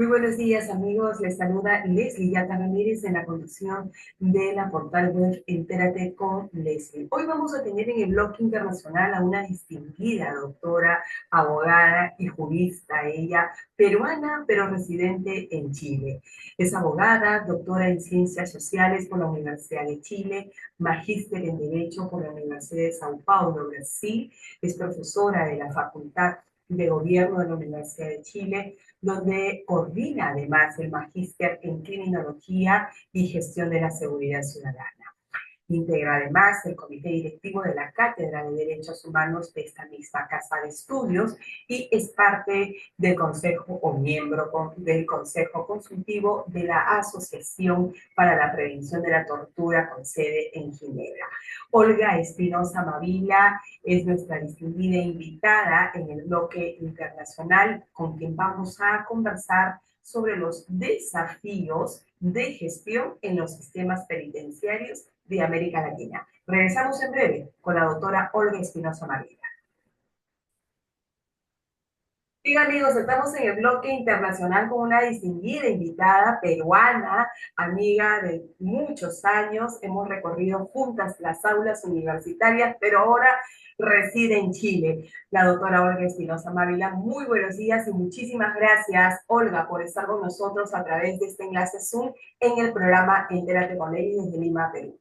Muy buenos días, amigos. Les saluda Leslie Yata Ramírez en la conducción de la portal web Entérate con Leslie. Hoy vamos a tener en el bloque internacional a una distinguida doctora, abogada y jurista, ella peruana pero residente en Chile. Es abogada, doctora en Ciencias Sociales por la Universidad de Chile, magíster en Derecho por la Universidad de Sao Paulo, Brasil. Es profesora de la Facultad de Gobierno de la Universidad de Chile, donde coordina además el magíster en criminología y gestión de la seguridad ciudadana. Integra además el comité directivo de la Cátedra de Derechos Humanos de esta misma casa de estudios y es parte del consejo o miembro del consejo consultivo de la Asociación para la Prevención de la Tortura con sede en Ginebra. Olga Espinosa Mavila es nuestra distinguida invitada en el bloque internacional con quien vamos a conversar sobre los desafíos de gestión en los sistemas penitenciarios de América Latina. Regresamos en breve con la doctora Olga Espinosa Mavila. Bien, amigos, estamos en el bloque internacional con una distinguida invitada peruana, amiga de muchos años. Hemos recorrido juntas las aulas universitarias, pero ahora reside en Chile. La doctora Olga Espinosa Mávila. Muy buenos días y muchísimas gracias, Olga, por estar con nosotros a través de este enlace Zoom en el programa Entérate con Ley desde Lima, Perú.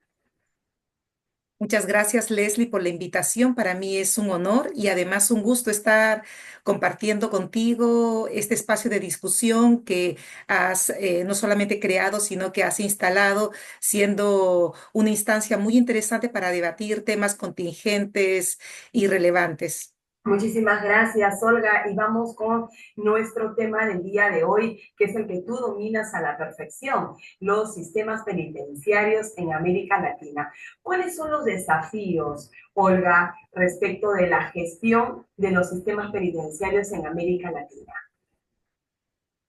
Muchas gracias, Leslie, por la invitación. Para mí es un honor y además un gusto estar compartiendo contigo este espacio de discusión que has no solamente creado, sino que has instalado, siendo una instancia muy interesante para debatir temas contingentes y relevantes. Muchísimas gracias, Olga. Y vamos con nuestro tema del día de hoy, que es el que tú dominas a la perfección, los sistemas penitenciarios en América Latina. ¿Cuáles son los desafíos, Olga, respecto de la gestión de los sistemas penitenciarios en América Latina?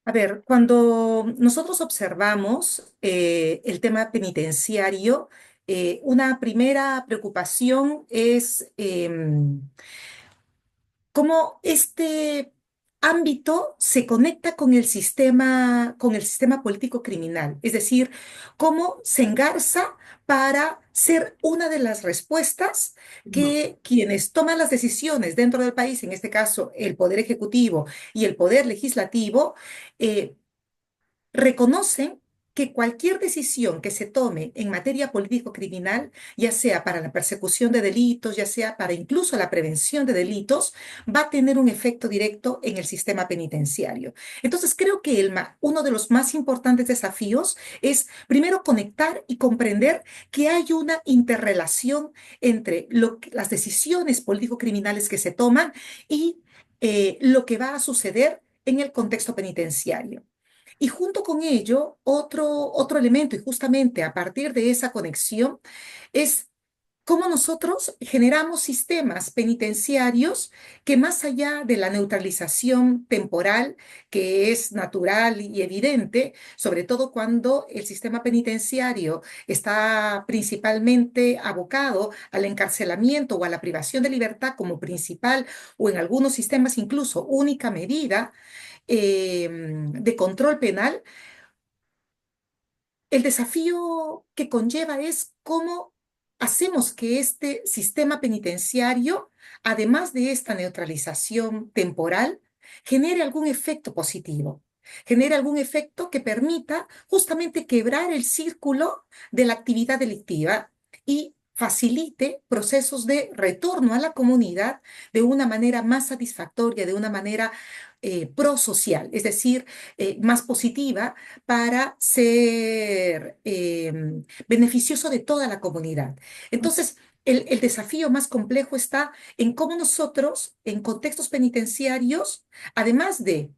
A ver, cuando nosotros observamos el tema penitenciario, una primera preocupación es cómo este ámbito se conecta con el sistema político criminal, es decir, cómo se engarza para ser una de las respuestas que quienes toman las decisiones dentro del país, en este caso el Poder Ejecutivo y el Poder Legislativo, eh, reconocen que cualquier decisión que se tome en materia político-criminal, ya sea para la persecución de delitos, ya sea para incluso la prevención de delitos, va a tener un efecto directo en el sistema penitenciario. Entonces, creo que uno de los más importantes desafíos es, primero, conectar y comprender que hay una interrelación entre las decisiones político-criminales que se toman y lo que va a suceder en el contexto penitenciario. Y junto con ello, otro elemento, y justamente a partir de esa conexión, es cómo nosotros generamos sistemas penitenciarios que más allá de la neutralización temporal, que es natural y evidente, sobre todo cuando el sistema penitenciario está principalmente abocado al encarcelamiento o a la privación de libertad como principal, o en algunos sistemas incluso única medida, de control penal, el desafío que conlleva es cómo hacemos que este sistema penitenciario, además de esta neutralización temporal, genere algún efecto positivo, genere algún efecto que permita justamente quebrar el círculo de la actividad delictiva y facilite procesos de retorno a la comunidad de una manera más satisfactoria, de una manera prosocial, es decir, más positiva para ser beneficioso de toda la comunidad. Entonces, el desafío más complejo está en cómo nosotros, en contextos penitenciarios, además de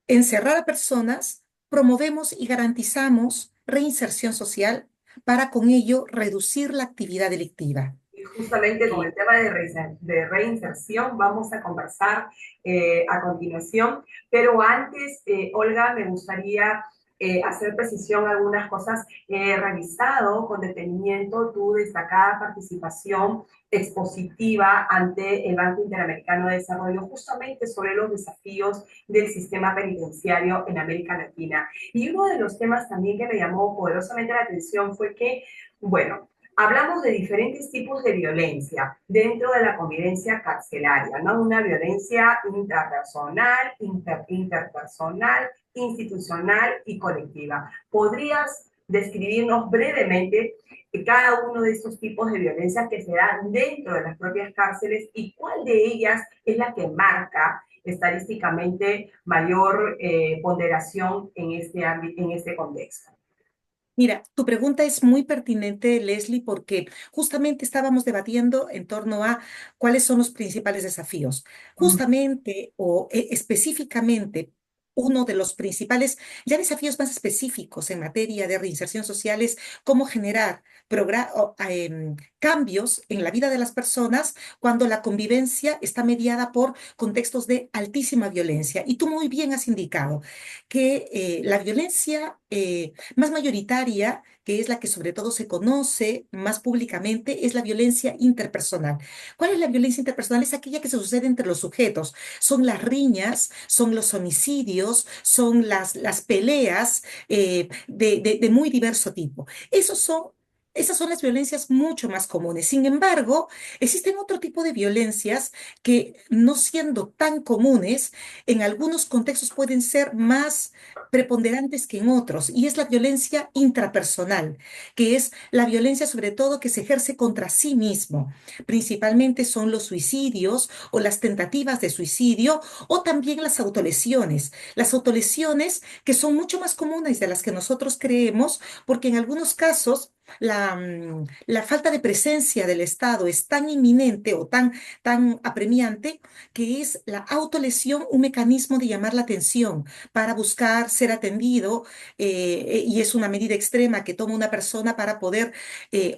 encerrar a personas, promovemos y garantizamos reinserción social para con ello reducir la actividad delictiva. Y justamente con el tema de reinserción vamos a conversar a continuación, pero antes, Olga, me gustaría hacer precisión a algunas cosas, he revisado con detenimiento tu destacada participación expositiva ante el Banco Interamericano de Desarrollo, justamente sobre los desafíos del sistema penitenciario en América Latina. Y uno de los temas también que me llamó poderosamente la atención fue que, bueno, hablamos de diferentes tipos de violencia dentro de la convivencia carcelaria, ¿no? Una violencia intrapersonal, interpersonal, institucional y colectiva. ¿Podrías describirnos brevemente cada uno de estos tipos de violencia que se dan dentro de las propias cárceles y cuál de ellas es la que marca estadísticamente mayor ponderación en este contexto? Mira, tu pregunta es muy pertinente, Leslie, porque justamente estábamos debatiendo en torno a cuáles son los principales desafíos. Justamente o específicamente, uno de los principales, ya desafíos más específicos en materia de reinserción social es cómo generar cambios en la vida de las personas cuando la convivencia está mediada por contextos de altísima violencia. Y tú muy bien has indicado que la violencia más mayoritaria, que es la que sobre todo se conoce más públicamente, es la violencia interpersonal. ¿Cuál es la violencia interpersonal? Es aquella que se sucede entre los sujetos. Son las riñas, son los homicidios, son las peleas de muy diverso tipo. Esos son Esas son las violencias mucho más comunes. Sin embargo, existen otro tipo de violencias que, no siendo tan comunes, en algunos contextos pueden ser más preponderantes que en otros, y es la violencia intrapersonal, que es la violencia sobre todo que se ejerce contra sí mismo. Principalmente son los suicidios o las tentativas de suicidio o también las autolesiones. Las autolesiones que son mucho más comunes de las que nosotros creemos, porque en algunos casos la falta de presencia del Estado es tan inminente o tan apremiante que es la autolesión un mecanismo de llamar la atención para buscar ser atendido, y es una medida extrema que toma una persona para poder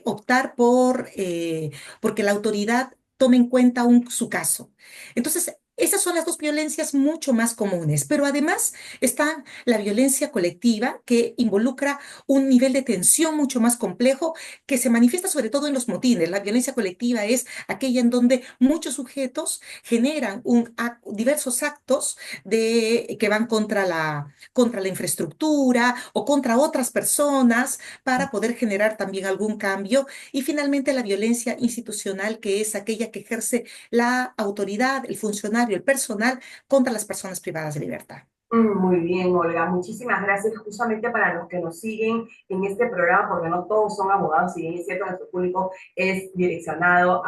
optar porque la autoridad tome en cuenta su caso. Entonces, esas son las dos violencias mucho más comunes, pero además está la violencia colectiva que involucra un nivel de tensión mucho más complejo que se manifiesta sobre todo en los motines. La violencia colectiva es aquella en donde muchos sujetos generan diversos actos que van contra la infraestructura o contra otras personas para poder generar también algún cambio. Y finalmente la violencia institucional, que es aquella que ejerce la autoridad, el funcionario, el personal contra las personas privadas de libertad. Muy bien, Olga. Muchísimas gracias. Justamente para los que nos siguen en este programa, porque no todos son abogados, si bien es cierto, nuestro público es direccionado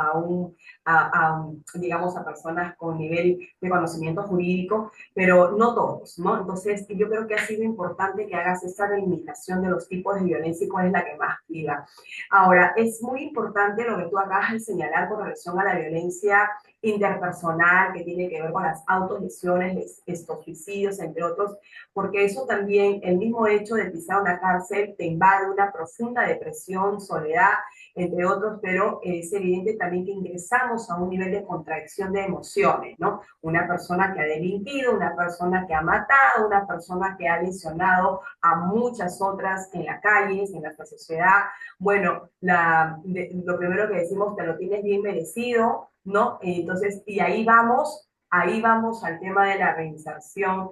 digamos, a personas con nivel de conocimiento jurídico, pero no todos, ¿no? Entonces, yo creo que ha sido importante que hagas esta delimitación de los tipos de violencia y cuál es la que más priva. Ahora, es muy importante lo que tú acabas de señalar con relación a la violencia interpersonal que tiene que ver con las autolesiones, estos suicidios, entre otros, porque eso también, el mismo hecho de pisar una cárcel te invade una profunda depresión, soledad, entre otros, pero es evidente también que ingresamos a un nivel de contracción de emociones, ¿no? Una persona que ha delinquido, una persona que ha matado, una persona que ha lesionado a muchas otras en la calle, en nuestra sociedad. Bueno, lo primero que decimos, te lo tienes bien merecido, ¿no? Entonces, y ahí vamos al tema de la reinserción.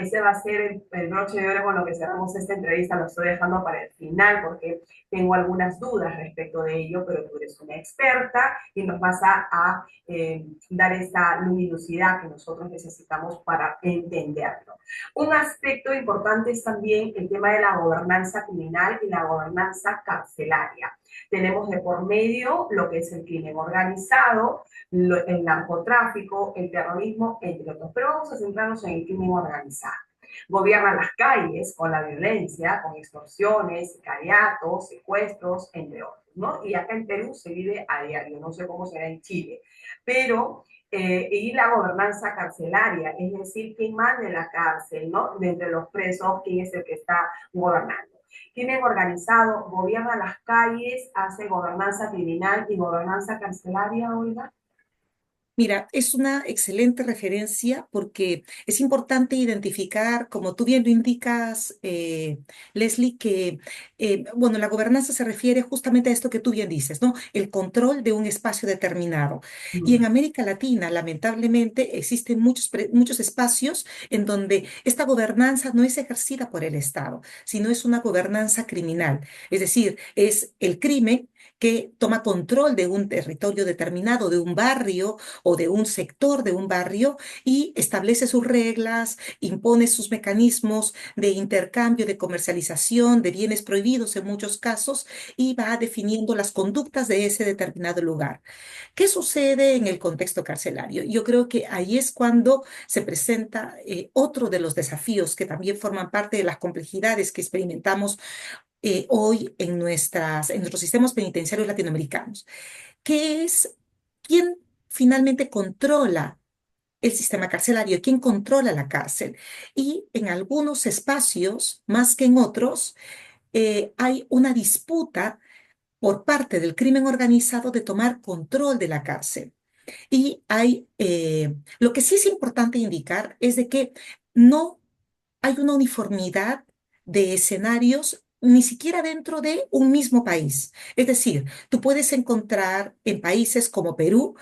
Ese va a ser el broche de oro con lo que cerramos esta entrevista, lo estoy dejando para el final porque tengo algunas dudas respecto de ello, pero tú eres una experta y nos vas a dar esta luminosidad que nosotros necesitamos para entenderlo. Un aspecto importante es también el tema de la gobernanza criminal y la gobernanza carcelaria. Tenemos de por medio lo que es el crimen organizado, el narcotráfico, el terrorismo, entre otros. Pero vamos a centrarnos en el crimen organizado. Gobiernan las calles con la violencia, con extorsiones, sicariatos, secuestros, entre otros, ¿no? Y acá en Perú se vive a diario, no sé cómo será en Chile, pero y la gobernanza carcelaria, es decir, quién manda en la cárcel, ¿no? De entre los presos, quién es el que está gobernando. Crimen organizado, gobierna las calles, hace gobernanza criminal y gobernanza carcelaria, Olga. Mira, es una excelente referencia porque es importante identificar, como tú bien lo indicas, Leslie, que bueno, la gobernanza se refiere justamente a esto que tú bien dices, ¿no? El control de un espacio determinado. Y en Mm, América Latina, lamentablemente, existen muchos espacios en donde esta gobernanza no es ejercida por el Estado, sino es una gobernanza criminal. Es decir, es el crimen que toma control de un territorio determinado, de un barrio o de un sector de un barrio y establece sus reglas, impone sus mecanismos de intercambio, de comercialización, de bienes prohibidos en muchos casos y va definiendo las conductas de ese determinado lugar. ¿Qué sucede en el contexto carcelario? Yo creo que ahí es cuando se presenta otro de los desafíos que también forman parte de las complejidades que experimentamos hoy en nuestros sistemas penitenciarios latinoamericanos, que es quién finalmente controla el sistema carcelario, quién controla la cárcel. Y en algunos espacios, más que en otros, hay una disputa por parte del crimen organizado de tomar control de la cárcel. Y lo que sí es importante indicar es de que no hay una uniformidad de escenarios ni siquiera dentro de un mismo país. Es decir, tú puedes encontrar en países como Perú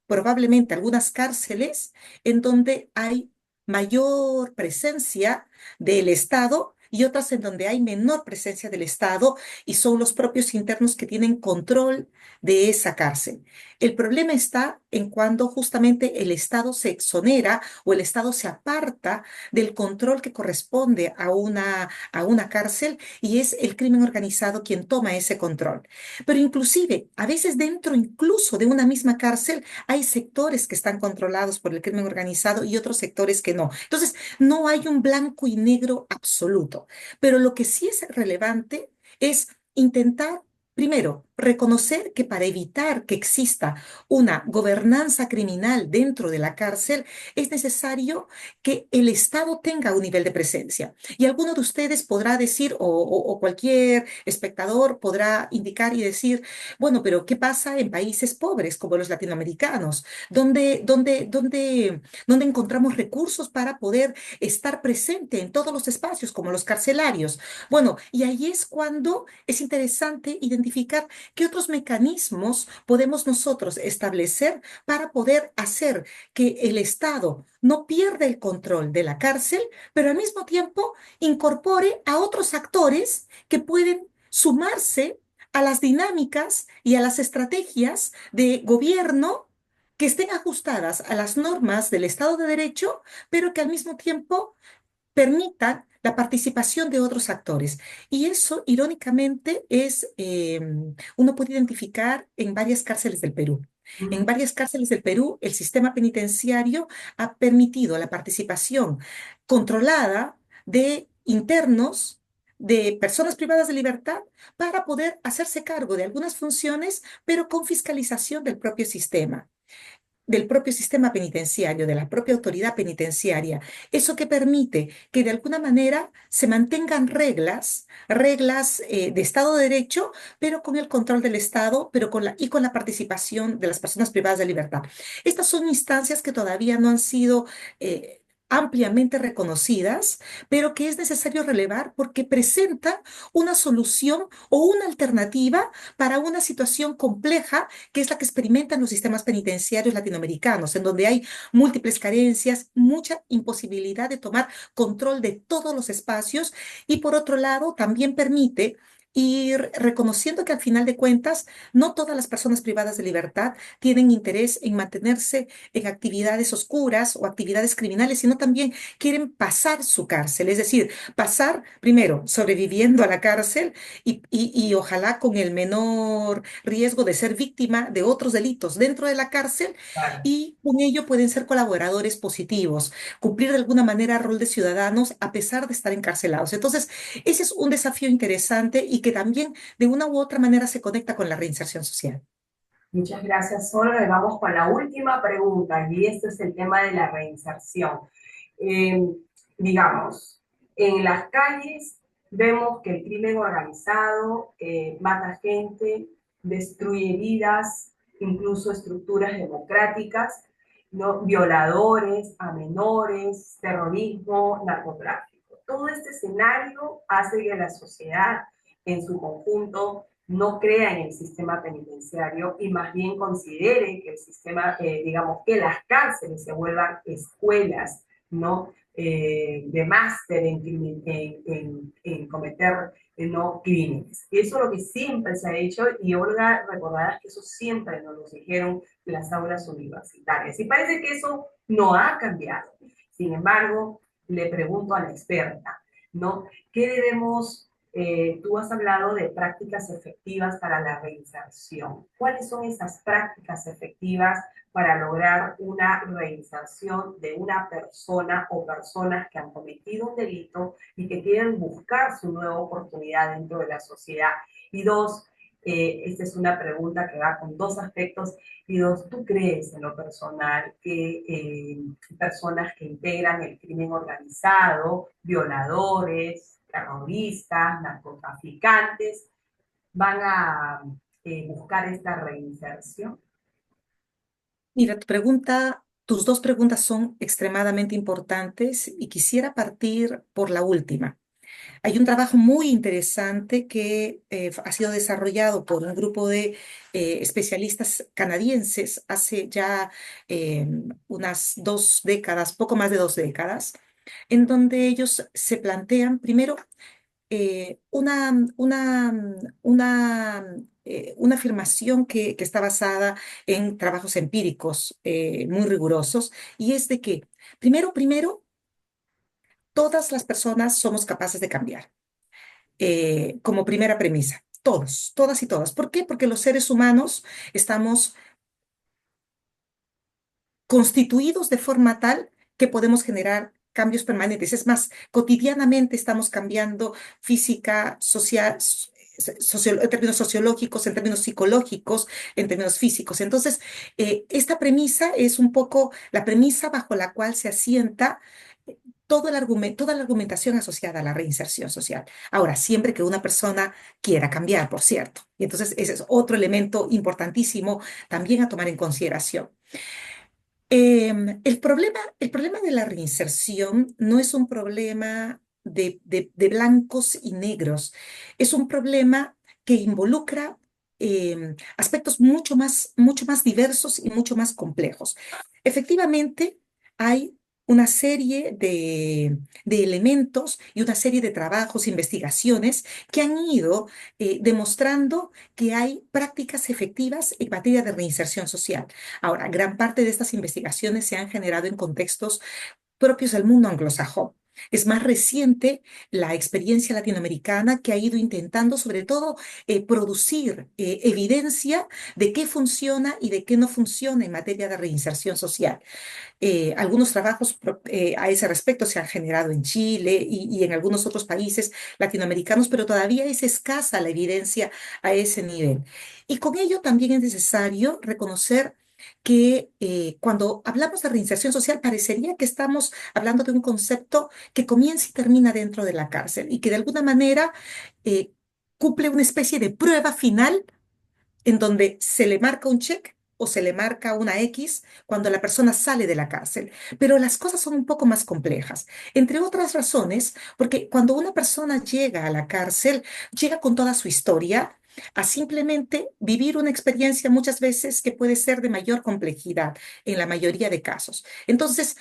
probablemente algunas cárceles en donde hay mayor presencia del Estado y otras en donde hay menor presencia del Estado y son los propios internos que tienen control de esa cárcel. El problema está en cuando justamente el Estado se exonera o el Estado se aparta del control que corresponde a una cárcel y es el crimen organizado quien toma ese control. Pero inclusive, a veces dentro incluso de una misma cárcel hay sectores que están controlados por el crimen organizado y otros sectores que no. Entonces, no hay un blanco y negro absoluto, pero lo que sí es relevante es intentar, primero, reconocer que para evitar que exista una gobernanza criminal dentro de la cárcel, es necesario que el Estado tenga un nivel de presencia. Y alguno de ustedes podrá decir, o cualquier espectador podrá indicar y decir, bueno, pero ¿qué pasa en países pobres como los latinoamericanos, donde encontramos recursos para poder estar presente en todos los espacios como los carcelarios? Bueno, y ahí es cuando es interesante identificar qué otros mecanismos podemos nosotros establecer para poder hacer que el Estado no pierda el control de la cárcel, pero al mismo tiempo incorpore a otros actores que pueden sumarse a las dinámicas y a las estrategias de gobierno que estén ajustadas a las normas del Estado de Derecho, pero que al mismo tiempo permitan la participación de otros actores. Y eso, irónicamente, uno puede identificar en varias cárceles del Perú. En mm, varias cárceles del Perú, el sistema penitenciario ha permitido la participación controlada de internos, de personas privadas de libertad, para poder hacerse cargo de algunas funciones, pero con fiscalización del propio sistema penitenciario, de la propia autoridad penitenciaria. Eso que permite que de alguna manera se mantengan reglas de Estado de Derecho, pero con el control del Estado, y con la participación de las personas privadas de libertad. Estas son instancias que todavía no han sido ampliamente reconocidas, pero que es necesario relevar porque presentan una solución o una alternativa para una situación compleja que es la que experimentan los sistemas penitenciarios latinoamericanos, en donde hay múltiples carencias, mucha imposibilidad de tomar control de todos los espacios y por otro lado también permite ir reconociendo que al final de cuentas no todas las personas privadas de libertad tienen interés en mantenerse en actividades oscuras o actividades criminales, sino también quieren pasar su cárcel, es decir, pasar primero sobreviviendo a la cárcel y ojalá con el menor riesgo de ser víctima de otros delitos dentro de la cárcel claro. y con ello pueden ser colaboradores positivos, cumplir de alguna manera rol de ciudadanos a pesar de estar encarcelados. Entonces, ese es un desafío interesante y que también de una u otra manera se conecta con la reinserción social. Muchas gracias, Olga. Y vamos con la última pregunta, y este es el tema de la reinserción. Eh, digamos, en las calles vemos que el crimen organizado mata gente, destruye vidas, incluso estructuras democráticas, ¿no? Violadores a menores, terrorismo, narcotráfico. Todo este escenario hace que la sociedad en su conjunto no crea en el sistema penitenciario y más bien considere que el sistema, digamos, que las cárceles se vuelvan escuelas, ¿no? De máster en cometer no crímenes. Eso es lo que siempre se ha hecho y Olga, recordarás que eso siempre nos lo dijeron las aulas universitarias. Y parece que eso no ha cambiado. Sin embargo, le pregunto a la experta, ¿no? ¿Qué debemos, tú has hablado de prácticas efectivas para la reinserción? ¿Cuáles son esas prácticas efectivas para lograr una reinserción de una persona o personas que han cometido un delito y que quieren buscar su nueva oportunidad dentro de la sociedad? Y dos, esta es una pregunta que va con dos aspectos. Y dos, ¿tú crees en lo personal que personas que integran el crimen organizado, violadores, terroristas, narcotraficantes, van a buscar esta reinserción? Mira, tus dos preguntas son extremadamente importantes y quisiera partir por la última. Hay un trabajo muy interesante que ha sido desarrollado por un grupo de especialistas canadienses hace ya unas 2 décadas, poco más de 2 décadas, en donde ellos se plantean primero una afirmación que está basada en trabajos empíricos muy rigurosos, y es de que primero, todas las personas somos capaces de cambiar como primera premisa. Todos, todas y todas. ¿Por qué? Porque los seres humanos estamos constituidos de forma tal que podemos generar cambios permanentes. Es más, cotidianamente estamos cambiando física, social, en términos sociológicos, en términos psicológicos, en términos físicos. Entonces, esta premisa es un poco la premisa bajo la cual se asienta todo el argumento, toda la argumentación asociada a la reinserción social. Ahora, siempre que una persona quiera cambiar, por cierto. Y entonces, ese es otro elemento importantísimo también a tomar en consideración. El problema de la reinserción no es un problema de blancos y negros, es un problema que involucra aspectos mucho más diversos y mucho más complejos. Efectivamente, hay una serie de elementos y una serie de trabajos, investigaciones que han ido demostrando que hay prácticas efectivas en materia de reinserción social. Ahora, gran parte de estas investigaciones se han generado en contextos propios del mundo anglosajón. Es más reciente la experiencia latinoamericana que ha ido intentando, sobre todo, producir evidencia de qué funciona y de qué no funciona en materia de reinserción social. Algunos trabajos a ese respecto se han generado en Chile y en algunos otros países latinoamericanos, pero todavía es escasa la evidencia a ese nivel. Y con ello también es necesario reconocer que cuando hablamos de reinserción social parecería que estamos hablando de un concepto que comienza y termina dentro de la cárcel y que de alguna manera eh, cumple una especie de prueba final en donde se le marca un check o se le marca una X cuando la persona sale de la cárcel. Pero las cosas son un poco más complejas, entre otras razones, porque cuando una persona llega a la cárcel, llega con toda su historia a simplemente vivir una experiencia muchas veces que puede ser de mayor complejidad en la mayoría de casos. Entonces,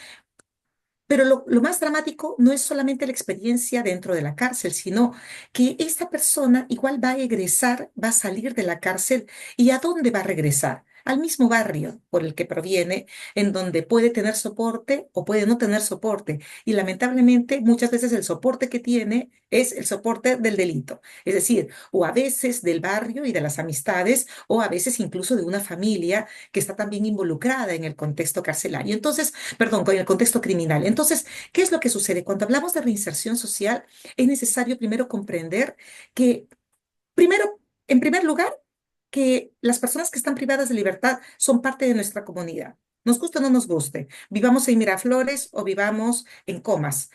pero lo más dramático no es solamente la experiencia dentro de la cárcel, sino que esta persona igual va a egresar, va a salir de la cárcel y ¿a dónde va a regresar? Al mismo barrio por el que proviene, en donde puede tener soporte o puede no tener soporte. Y lamentablemente muchas veces el soporte que tiene es el soporte del delito. Es decir, o a veces del barrio y de las amistades, o a veces incluso de una familia que está también involucrada en el contexto carcelario. Entonces, perdón, con el contexto criminal. Entonces, ¿qué es lo que sucede? Cuando hablamos de reinserción social, es necesario primero comprender que, primero, en primer lugar, que las personas que están privadas de libertad son parte de nuestra comunidad. Nos guste o no nos guste, vivamos en Miraflores o vivamos en Comas.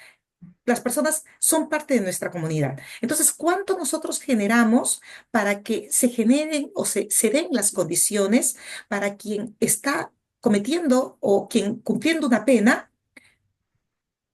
las personas son parte de nuestra comunidad. Entonces, ¿cuánto nosotros generamos para que se generen o se den las condiciones para quien está cometiendo o quien cumpliendo una pena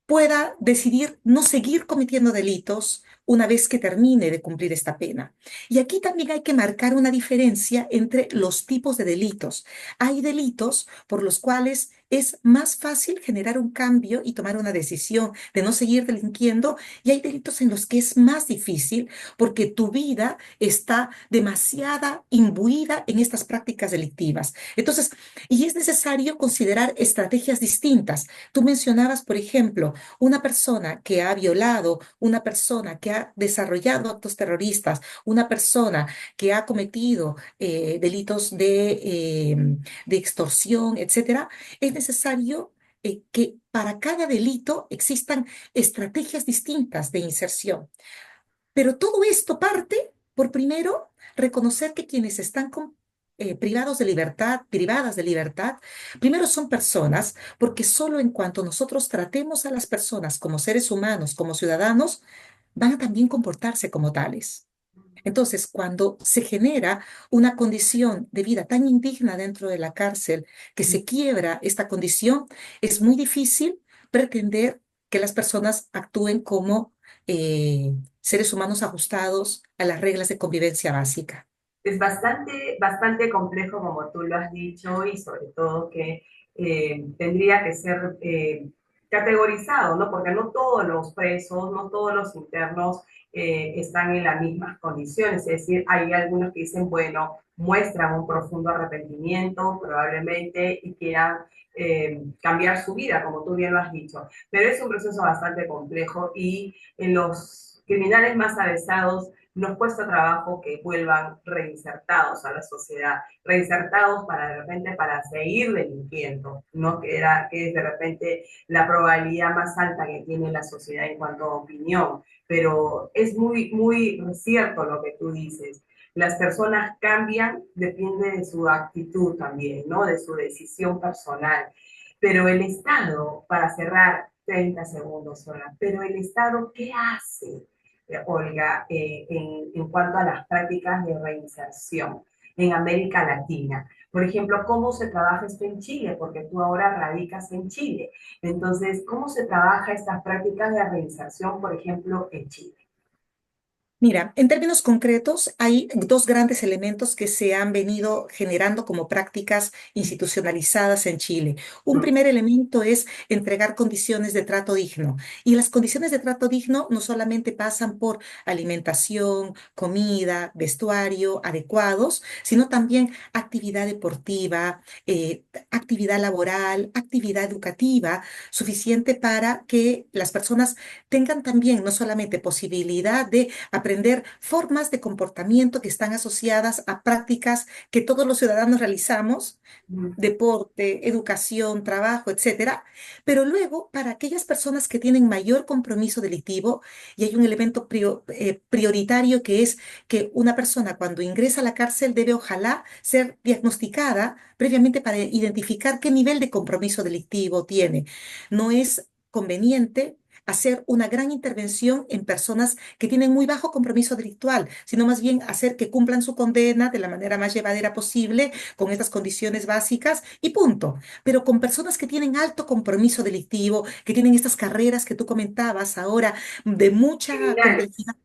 pueda decidir no seguir cometiendo delitos una vez que termine de cumplir esta pena? Y aquí también hay que marcar una diferencia entre los tipos de delitos. Hay delitos por los cuales es más fácil generar un cambio y tomar una decisión de no seguir delinquiendo, y hay delitos en los que es más difícil porque tu vida está demasiada imbuida en estas prácticas delictivas. Entonces, y es necesario considerar estrategias distintas. Tú mencionabas, por ejemplo, una persona que ha violado, una persona que ha desarrollado actos terroristas, una persona que ha cometido delitos de extorsión, etcétera. Es necesario que para cada delito existan estrategias distintas de inserción. Pero todo esto parte por primero reconocer que quienes están privados de libertad, privadas de libertad, primero son personas, porque solo en cuanto nosotros tratemos a las personas como seres humanos, como ciudadanos, van a también comportarse como tales. Entonces, cuando se genera una condición de vida tan indigna dentro de la cárcel, que se quiebra esta condición, es muy difícil pretender que las personas actúen como seres humanos ajustados a las reglas de convivencia básica. Es bastante complejo, como tú lo has dicho, y sobre todo que tendría que ser categorizado, ¿no? Porque no todos los presos, no todos los internos están en las mismas condiciones. Es decir, hay algunos que dicen, bueno, muestran un profundo arrepentimiento probablemente y quieran cambiar su vida, como tú bien lo has dicho. Pero es un proceso bastante complejo y en los criminales más avesados nos cuesta trabajo que vuelvan reinsertados a la sociedad, reinsertados para de repente para seguir delinquiendo, ¿no? Que es de repente la probabilidad más alta que tiene la sociedad en cuanto a opinión. Pero es muy cierto lo que tú dices. Las personas cambian, depende de su actitud también, ¿no? De su decisión personal. Pero el Estado, para cerrar 30 segundos sola, pero el Estado, ¿qué hace? Olga, en cuanto a las prácticas de reinserción en América Latina. Por ejemplo, ¿cómo se trabaja esto en Chile? Porque tú ahora radicas en Chile. Entonces, ¿cómo se trabaja estas prácticas de reinserción, por ejemplo, en Chile? Mira, en términos concretos, hay dos grandes elementos que se han venido generando como prácticas institucionalizadas en Chile. Un primer elemento es entregar condiciones de trato digno. Y las condiciones de trato digno no solamente pasan por alimentación, comida, vestuario adecuados, sino también actividad deportiva, actividad laboral, actividad educativa, suficiente para que las personas tengan también no solamente posibilidad de aprender formas de comportamiento que están asociadas a prácticas que todos los ciudadanos realizamos, deporte, educación, trabajo, etcétera. Pero luego, para aquellas personas que tienen mayor compromiso delictivo, y hay un elemento prioritario, que es que una persona cuando ingresa a la cárcel debe ojalá ser diagnosticada previamente para identificar qué nivel de compromiso delictivo tiene. No es conveniente hacer una gran intervención en personas que tienen muy bajo compromiso delictual, sino más bien hacer que cumplan su condena de la manera más llevadera posible, con estas condiciones básicas y punto. Pero con personas que tienen alto compromiso delictivo, que tienen estas carreras que tú comentabas ahora de mucha Criminales. complejidad.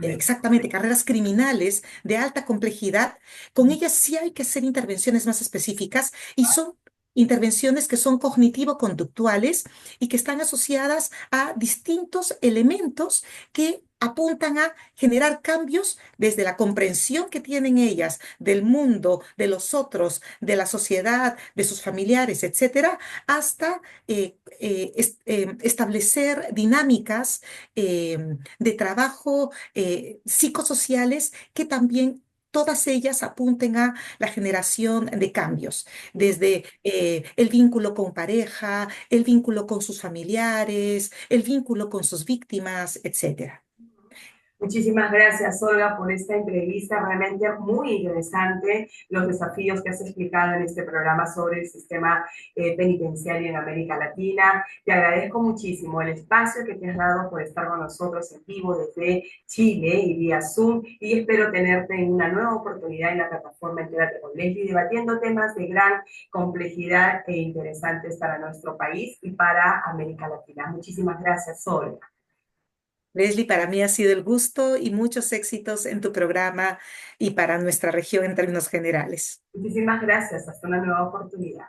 Exactamente, carreras criminales de alta complejidad. Con ellas sí hay que hacer intervenciones más específicas, y son intervenciones que son cognitivo-conductuales y que están asociadas a distintos elementos que apuntan a generar cambios desde la comprensión que tienen ellas del mundo, de los otros, de la sociedad, de sus familiares, etcétera, hasta establecer dinámicas de trabajo psicosociales que también todas ellas apunten a la generación de cambios, desde el vínculo con pareja, el vínculo con sus familiares, el vínculo con sus víctimas, etcétera. Muchísimas gracias, Olga, por esta entrevista realmente muy interesante, los desafíos que has explicado en este programa sobre el sistema penitenciario en América Latina. Te agradezco muchísimo el espacio que te has dado por estar con nosotros en vivo desde Chile y vía Zoom, y espero tenerte en una nueva oportunidad en la plataforma Entérate con Leslie, debatiendo temas de gran complejidad e interesantes para nuestro país y para América Latina. Muchísimas gracias, Olga. Leslie, para mí ha sido el gusto y muchos éxitos en tu programa y para nuestra región en términos generales. Muchísimas gracias. Hasta una nueva oportunidad.